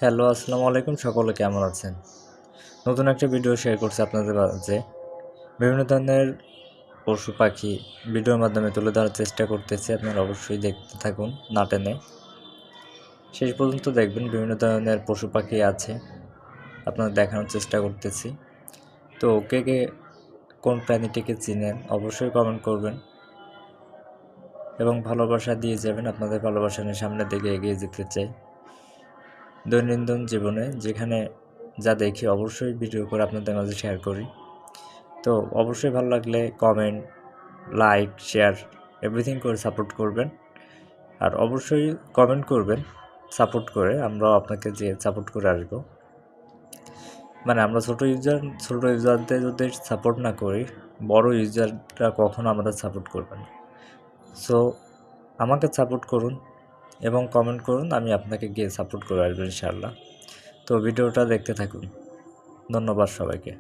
Hello, আসসালামু আলাইকুম। সকলে কেমন আছেন? নতুন একটা ভিডিও শেয়ার করছি আপনাদের মাঝে। বিভিন্ন ধরনের পশু পাখি ভিডিওর মাধ্যমে তুলে ধরার চেষ্টা করতেছি। আপনারা অবশ্যই দেখতে থাকুন না টেনে। শেষ পর্যন্ত দেখবেন বিভিন্ন ধরনের পশু পাখি আছে। আপনাদের দেখানোর চেষ্টা করতেছি। তো কে কোন প্রাণীটিকে চিনেন অবশ্যই কমেন্ট করবেন এবং ভালোবাসা দিয়ে যাবেন। আপনাদের ভালোবাসা নিয়ে সামনের দিকে এগিয়ে যেতে চাই। দৈনন্দিন জীবনে যেখানে যা দেখি অবশ্যই ভিডিও করে আপনাদের মাঝে শেয়ার করি। তো অবশ্যই ভালো লাগলে কমেন্ট, লাইক, শেয়ার এভরিথিং করে সাপোর্ট করবেন। আর অবশ্যই কমেন্ট করবেন সাপোর্ট করে, আমরাও আপনাকে যে সাপোর্ট করে আসবো। মানে আমরা ছোট ইউজারদের যদি সাপোর্ট না করি, বড় ইউজাররা কখনো আমাদের সাপোর্ট করবে না। সো আমাকে সাপোর্ট করুন এবং কমেন্ট করুন, আমি আপনাকে গিয়ে সাপোর্ট করে আসবো ইনশাআল্লাহ। তো ভিডিওটা দেখতে থাকুন। ধন্যবাদ সবাইকে।